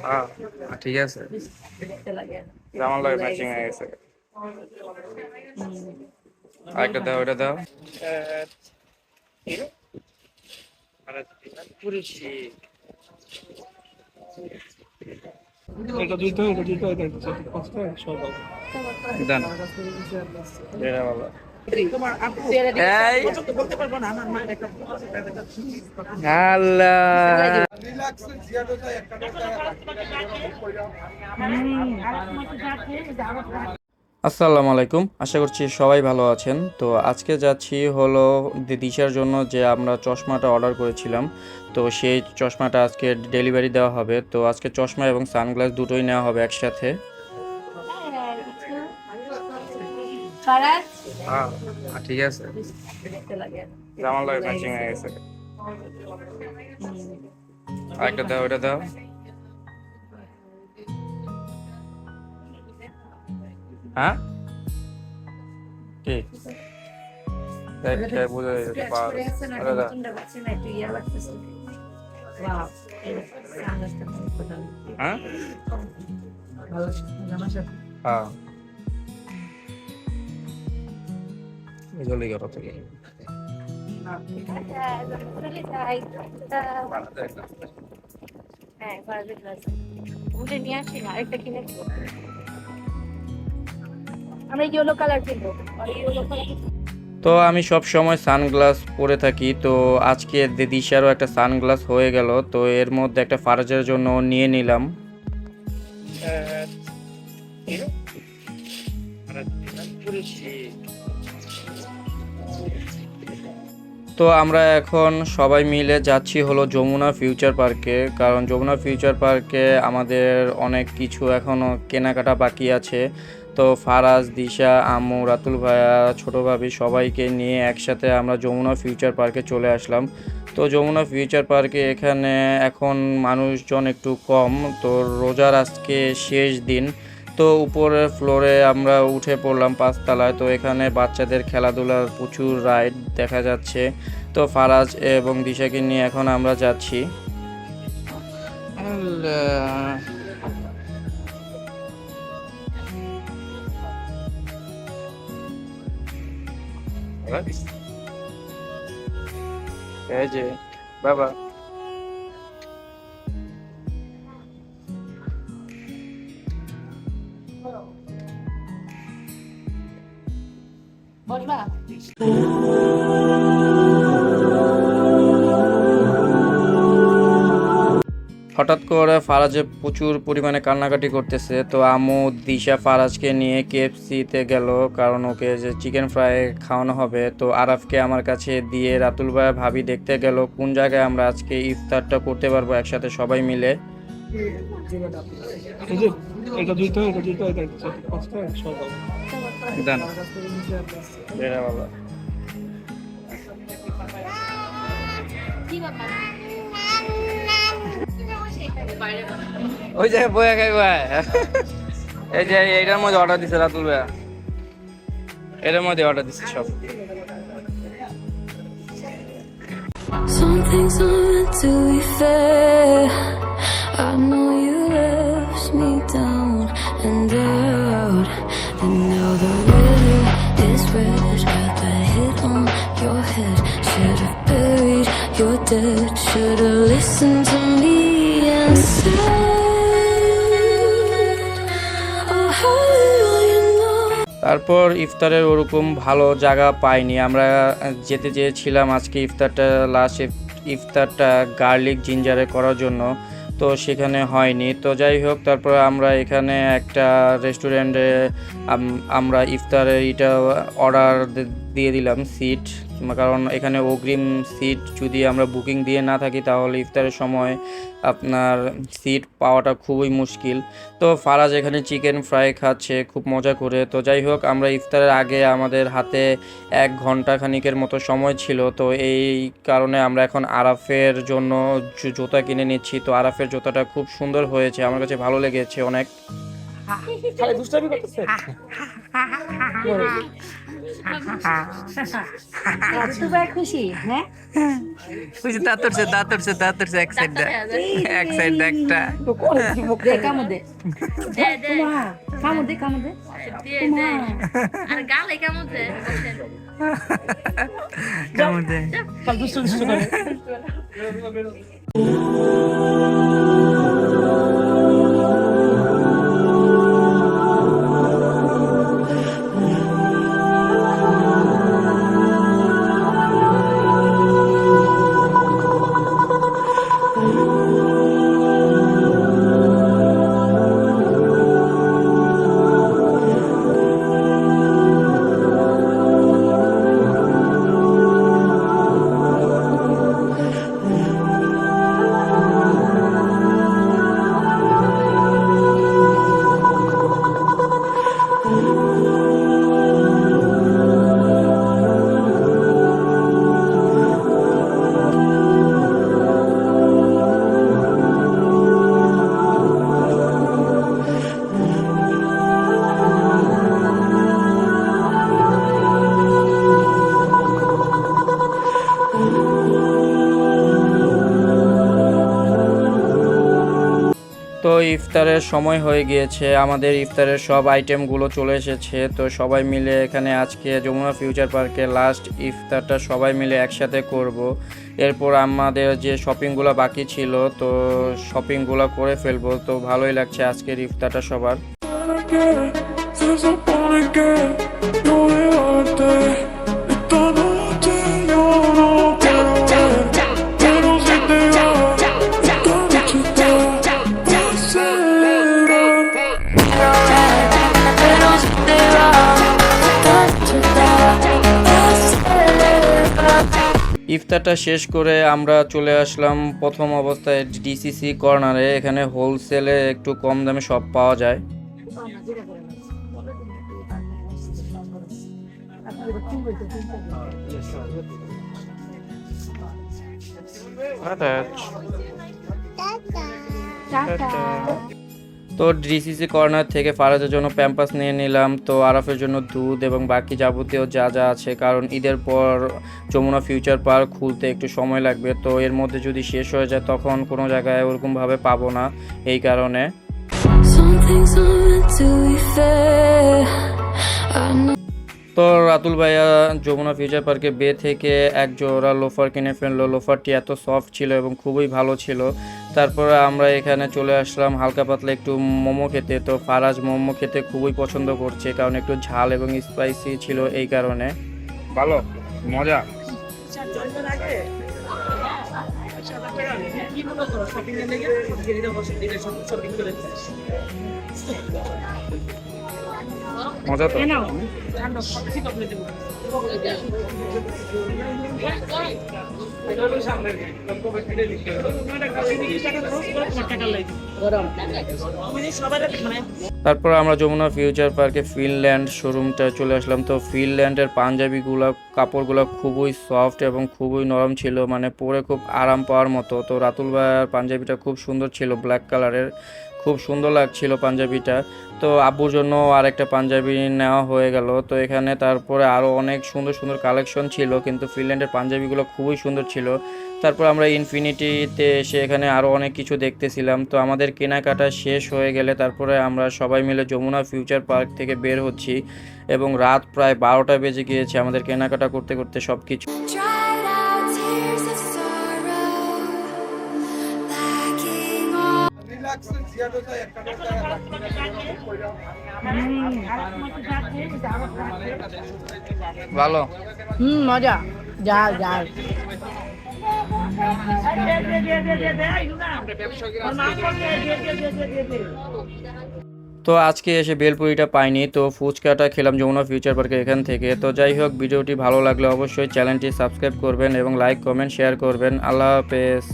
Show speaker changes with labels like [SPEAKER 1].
[SPEAKER 1] হ্যাঁ, ঠিক আছে। আমার লাগে ম্যাচিং হয়ে গেছে। আরেকটা দাও, ওটা দাও। দেন এটা ভালো। এই আল্লাহ। আসসালামু আলাইকুম, আশা করছি সবাই ভালো আছেন। তো আজকে যাচ্ছি হলো দিশার জন্য যে আমরা চশমাটা অর্ডার করেছিলাম, তো সেই চশমাটা আজকে ডেলিভারি দেওয়া হবে। তো আজকে চশমা এবং সানগ্লাস দুটোই নেওয়া হবে একসাথে। হ্যাঁ, ঠিক আছে। আমার লাগে ম্যাচিং হয়ে গেছে। আরেকটা দাও, ওটা দাও। হ্যাঁ, কি বুঝে হ্যাঁ, হ্যাঁ, জলদি করো থেকে। তো আমি সব সময় সানগ্লাস পরে থাকি, তো আজকে দিশারও একটা সানগ্লাস হয়ে গেল, তো এর মধ্যে একটা ফারাজের জন্য নিয়ে নিলাম। তো আমরা এখন সবাই মিলে যাচ্ছি হলো যমুনা ফিউচার পার্কে, কারণ যমুনা ফিউচার পার্কে আমাদের অনেক কিছু এখনও কেনাকাটা বাকি আছে। তো ফারাজ, দিশা, আম্মু, রাতুল ভাইয়া, ছোটো ভাবি সবাইকে নিয়ে একসাথে আমরা যমুনা ফিউচার পার্কে চলে আসলাম। তো যমুনা ফিউচার পার্কে এখানে এখন মানুষজন একটু কম, তো রোজার আজকে শেষ দিন। তো উপরের ফ্লোরে আমরা উঠে পড়লাম 5 তলায়। তো এখানে বাচ্চাদের খেলাধুলার প্রচুর রাইড দেখা যাচ্ছে। তো ফারাজ এবং দিশাকে নিয়ে এখন আমরা যাচ্ছি। এই যে বাবা, হঠাৎ করে ফারাজে প্রচুর পরিমাণে কান্নাকাটি করতেছে। তো আম্মু দিশা ফারাজকে নিয়ে কেএফসিতে গেল, কারণ ওকে যে চিকেন ফ্রাই খাওয়ানো হবে। তো আরাফকে আমার কাছে দিয়ে রাতুল ভাই ভাবি দেখতে গেল কোন জায়গায় আমরা আজকে ইফতারটা করতে পারবো একসাথে সবাই মিলে। দেন এটা ভালো। ওই জায়গায় বয়া খাইবা। এই যে এইটার মধ্যে অর্ডার দিছে রাতুল ভাইয়া, এটার মধ্যে অর্ডার দিচ্ছে সব।
[SPEAKER 2] Some things are meant to be fair. I know you left me down and out, and now the river is red. Got that hit on your head. Should've buried your dead. Should've listened to me and said, oh, how will you know?
[SPEAKER 1] তারপর ইফতারের ওরকম ভালো জায়গা পাইনি আমরা। যেতে চেয়েছিলাম আজকে ইফতারটা, লাস্ট ইফতারটা গার্লিক জিঞ্জারে করার জন্য, তো সেখানে হয়নি। তো যাই হোক, তারপর আমরা এখানে একটা রেস্টুরেন্টে আমরা ইফতারের এটা অর্ডার দিয়ে দিলাম সিট, কারণ এখানে অগ্রিম সিট যদি আমরা বুকিং দিয়ে না থাকি তাহলে ইফতারের সময় আপনার সিট পাওয়াটা খুবই মুশকিল। তো ফারাজ এখানে চিকেন ফ্রাই খাচ্ছে খুব মজা করে। তো যাই হোক, আমরা ইফতারের আগে আমাদের হাতে 1 ঘন্টা খানিকের মতো সময় ছিল, তো এই কারণে আমরা এখন আরাফের জন্য জুতা কিনে নিচ্ছি। তো আরাফের জুতাটা খুব সুন্দর হয়েছে, আমার কাছে ভালো লেগেছে অনেক।
[SPEAKER 3] তুই ভাই খুশি হ্যাঁ
[SPEAKER 4] ওই যে দাঁতরছে এক সাইড একটা
[SPEAKER 3] দে কামড় দে মা কামড় দে মা
[SPEAKER 5] আর গালে কেমন দে
[SPEAKER 4] কামড় দেয়।
[SPEAKER 3] কাল দুষ্টু করে
[SPEAKER 1] তো ইফতারের সময় হয়ে গিয়েছে, আমাদের ইফতারের সব আইটেমগুলো চলে এসেছে। তো সবাই মিলে এখানে আজকে যমুনা ফিউচার পার্কে লাস্ট ইফতারটা সবাই মিলে একসাথে করব। এরপর আমাদের যে শপিংগুলো বাকি ছিল তো শপিংগুলো করে ফেলবো। তো ভালোই লাগছে আজকের ইফতারটা সবার। ইফতারটা শেষ করে আমরা চলে আসলাম প্রথম অবস্থায় ডিসিসি কর্নারে। এখানে হোলসেলে একটু কম দামে সব পাওয়া যায়। তো ডিসিসি কর্নার থেকে ফারাজের জন্য প্যাম্পাস নিয়ে নিলাম, তো আরাফের জন্য দুধ এবং বাকি যাবতীয় যা যা আছে, কারণ ঈদের পর যমুনা ফিউচার পার্ক খুলতে একটু সময় লাগবে। তো এর মধ্যে যদি শেষ হয়ে যায় তখন কোনো জায়গায় ওরকমভাবে পাবো না, এই কারণে।
[SPEAKER 2] Some things are meant to be fair. I know.
[SPEAKER 1] তো রাতুল ভাইয়া যমুনা ফিউচার পার্কে বে থেকে এক জোড়া লোফার কিনে ফেললো। লোফারটি এত সফট ছিল এবং খুবই ভালো ছিল। তারপরে আমরা এখানে চলে আসলাম হালকা পাতলা একটু মোমো খেতে। তো ফারাজ মোমো খেতে খুবই পছন্দ করছে, কারণ একটু ঝাল এবং স্পাইসি ছিল, এই কারণে।
[SPEAKER 6] ভালো মজা। মজা তো।
[SPEAKER 1] তারপর আমরা যমুনা ফিউচার পার্কে ফিনল্যান্ড শোরুমটা চলে আসলাম। তো ফিনল্যান্ডের পাঞ্জাবিগুলো কাপড়গুলো খুবই সফট এবং খুবই নরম ছিল, মানে পরে খুব আরাম পাওয়ার মতো। তো রাতুল ভাইয়ার পাঞ্জাবিটা খুব সুন্দর ছিল, ব্ল্যাক কালারের, খুব সুন্দর লাগছিল পাঞ্জাবিটা। তো আব্বুর জন্য আরেকটা পাঞ্জাবি নেওয়া হয়ে গেল। তো এখানে তারপরে আরও অনেক সুন্দর সুন্দর কালেকশন ছিল, কিন্তু ফিনল্যান্ডের পাঞ্জাবিগুলো খুবই সুন্দর ছিল। তারপর আমরা ইনফিনিটিতে এসে এখানে আরও অনেক কিছু দেখতেছিলাম। তো আমাদের কেনাকাটা শেষ হয়ে গেলে তারপরে আমরা সবাই মিলে যমুনা ফিউচার পার্ক থেকে বের হচ্ছি, এবং রাত প্রায় 12টা বেজে গিয়েছে আমাদের কেনাকাটা করতে করতে সব কিছু।
[SPEAKER 2] Dried out tears of sorrow, lacking all.
[SPEAKER 1] ভালো।
[SPEAKER 3] মজা জাল জাল
[SPEAKER 1] তো আজকে এসে বেলপুরিটা পাইনি, তো ফুচকাটা খেলাম যমুনা ফিউচার পার্কে এখান থেকে। তো যাই হোক, ভিডিওটি ভালো লাগলে অবশ্যই চ্যানেলটি সাবস্ক্রাইব করবেন এবং লাইক কমেন্ট শেয়ার করবেন। আল্লাহ হাফেজ।